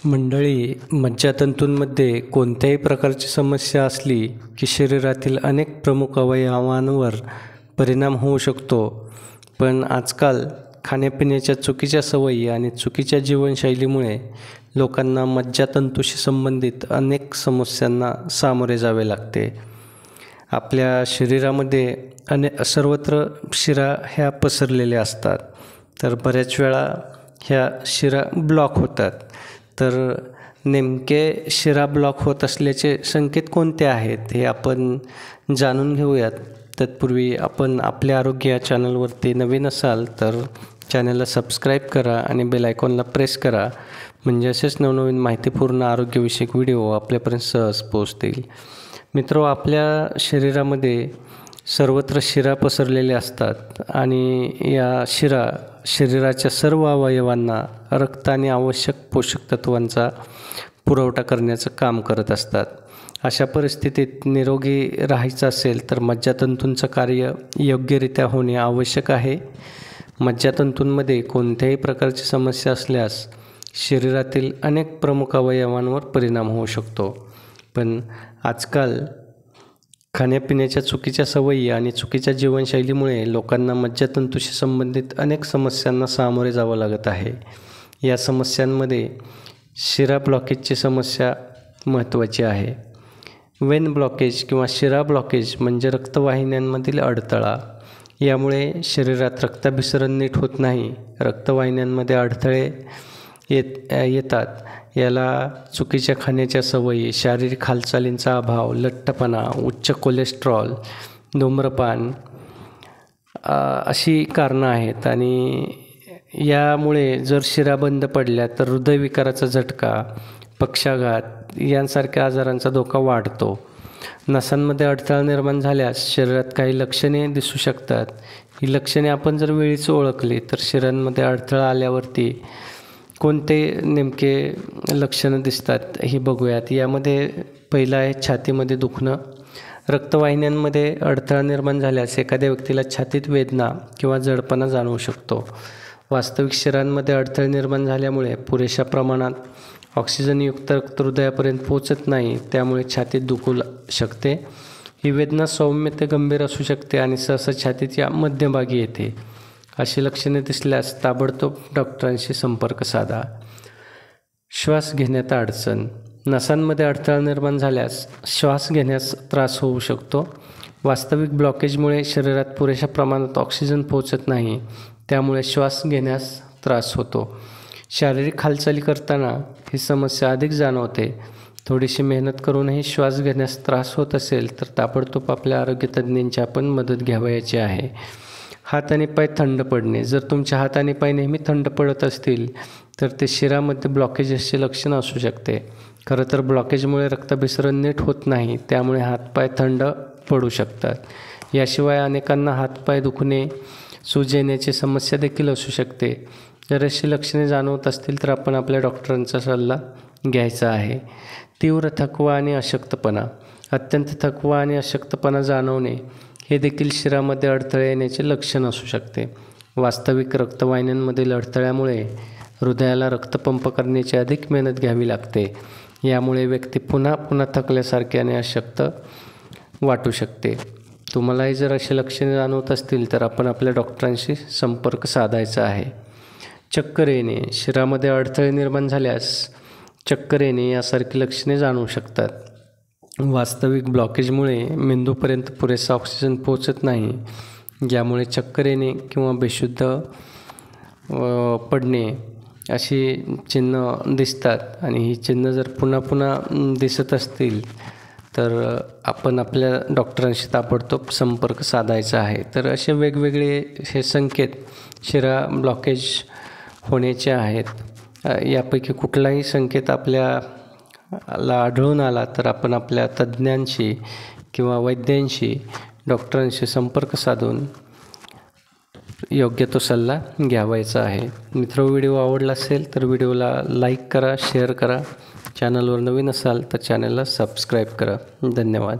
मंडळी, मज्जातंतूंमध्ये कोणत्याही प्रकारची समस्या असली की शरीरातील अनेक प्रमुख अवयवांवर परिणाम होऊ शकतो. पण आजकाल खाण्यापिण्याच्या चुकीच्या सवयी आणि चुकीच्या जीवनशैलीमुळे लोकांना मज्जातंतूशी संबंधित अनेक समस्यांना सामोरे जावे लागते. आपल्या शरीरामध्ये सर्वत्र शिरा ह्या पसरलेल्या असतात, तर बऱ्याच वेळा ह्या शिरा ब्लॉक होतात. तर नेमके शिरा ब्लॉक होत असल्याचे संकेत कोणते आहेत हे आपण जाणून घेऊयात. तत्पूर्वी आपण आपल्या आरोग्य या चॅनलवरती नवीन असाल तर चॅनलला सबस्क्राईब करा आणि बेल आयकॉनला प्रेस करा, म्हणजे असेच नवनवीन माहितीपूर्ण आरोग्यविषयक व्हिडिओ आपल्यापर्यंत सहज पोहोचतील. मित्रो, आपल्या शरीरामध्ये सर्वत्र शिरा पसरलेले असतात आणि या शिरा शरीराच्या सर्व अवयवांना रक्त आणि आवश्यक पोषक तत्वांचा पुरवठा करण्याचं काम करत असतात. अशा परिस्थितीत निरोगी राहायचं असेल तर मज्जातंतूंचं कार्य योग्यरित्या होणे आवश्यक आहे. मज्जातंतूंमध्ये कोणत्याही प्रकारची समस्या असल्यास शरीरातील अनेक प्रमुख अवयवांवर परिणाम होऊ शकतो. पण आजकाल खाण्यापिण्याच्या चुकीच्या सवयी आणि चुकीच्या जीवनशैलीमुळे लोकांना मज्जातंतूशी संबंधित अनेक समस्यांना सामोरे जावं लागत आहे. या समस्यांमध्ये शिरा ब्लॉकेजची समस्या महत्त्वाची आहे. वेन ब्लॉकेज किंवा शिरा ब्लॉकेज म्हणजे रक्तवाहिन्यांमधील अडथळा. यामुळे शरीरात रक्ताभिसरण नीट होत नाही, रक्तवाहिन्यांमध्ये अडथळे येतात. याला चुकीच्या खाण्याच्या सवयी, शारीरिक हालचालींचा अभाव, लठ्ठपणा, उच्च कोलेस्ट्रॉल, धूम्रपान अशी कारणं आहेत. आणि यामुळे जर शिरा बंद पडल्या तर हृदयविकाराचा झटका, पक्षाघात यांसारख्या आजारांचा धोका वाढतो. नसांमध्ये अडथळा निर्माण झाल्यास शरीरात काही लक्षणे दिसू शकतात. ही लक्षणे आपण जर वेळीच ओळखली तर शिरांमध्ये अडथळा आल्यावरती कोणते नेमके लक्षणं दिसतात हे बघूयात. यामध्ये पहिलं आहे छातीमध्ये दुखणं. रक्तवाहिन्यांमध्ये अडथळा निर्माण झाल्यास एखाद्या व्यक्तीला छातीत वेदना किंवा जडपणा जाणवू शकतो. वास्तविक शिरांमध्ये अडथळे निर्माण झाल्यामुळे पुरेशा प्रमाणात ऑक्सिजनयुक्त रक्त हृदयापर्यंत पोहोचत नाही, त्यामुळे छातीत दुखू शकते. ही वेदना सौम्य ते गंभीर असू शकते आणि सहसा छातीच्या मध्यभागी येते. अशी लक्षणे दिसल्यास ताबडतोब डॉक्टरांशी संपर्क साधा. श्वास घेण्यात अडचण. नसांमध्ये अडथळा निर्माण झाल्यास श्वास घेण्यास त्रास होऊ शकतो. वास्तविक ब्लॉकेजमुळे शरीरात पुरेशा प्रमाणात ऑक्सिजन पोहोचत नाही, त्यामुळे श्वास घेण्यास त्रास होतो. शारीरिक हालचाली करताना ही समस्या अधिक जाणवते. थोडीशी मेहनत करूनही श्वास घेण्यास त्रास होत असेल तर ताबडतोब आपल्या आरोग्यतज्ज्ञांची आपण मदत घ्यावयाची आहे. हात आणि पाय थंड पडणे. जर तुमचे हात आणि पाय नेहमी थंड पडत असतील तर ते शिरामध्ये ब्लॉकेजेसचे लक्षण असू शकते. खरं तर ब्लॉकेजमुळे रक्ताभिसरण नीट होत नाही, त्यामुळे हातपाय थंड पडू शकतात. याशिवाय अनेकांना हातपाय दुखणे, सूज येण्याची समस्या देखील असू शकते. जर अशी लक्षणे जाणवत असतील तर आपण आपल्या डॉक्टरांचा सल्ला घ्यायचा आहे. तीव्र थकवा आणि अशक्तपणा. अत्यंत थकवा आणि अशक्तपणा जाणवणे हे देखील शिरामध्ये अडथळे येण्याचे लक्षण असू शकते. वास्तविक रक्तवाहिन्यांमधील अडथळ्यामुळे हृदयाला रक्तपंप करण्याची अधिक मेहनत घ्यावी लागते. यामुळे व्यक्ती पुन्हा पुन्हा थकल्यासारखे आणि अशक्त वाटू शकते. तुम्हालाही जर अशी लक्षणे जाणवत असतील तर आपण आपल्या डॉक्टरांशी संपर्क साधायचा आहे. चक्कर येणे. शिरामध्ये अडथळे निर्माण झाल्यास चक्कर येणे यासारखी लक्षणे जाणवू शकतात. वास्तविक ब्लॉकेजमुळे मेंदूपर्यंत पुरेसा ऑक्सिजन पोहोचत नाही, ज्यामुळे चक्कर येणे किंवा बेशुद्ध पडणे अशी चिन्ह दिसतात. आणि ही चिन्ह जर पुन्हा पुन्हा दिसत असतील तर आपण आपल्या डॉक्टरांशी ताबडतोब संपर्क साधायचा आहे. तर असे वेगवेगळे हे संकेत शिरा ब्लॉकेज होण्याचे आहेत. यापैकी कुठलाही संकेत आपल्याला आढळून आला तर आपण आपल्या तज्ज्ञांशी किंवा वैद्यांशी, डॉक्टरांशी संपर्क साधून योग्य तो सल्ला घ्यावायचा आहे. मित्र, व्हिडिओ आवडला असेल तर व्हिडिओला लाईक करा, शेअर करा. चॅनलवर नवीन असाल तर चॅनलला सबस्क्राईब करा. धन्यवाद.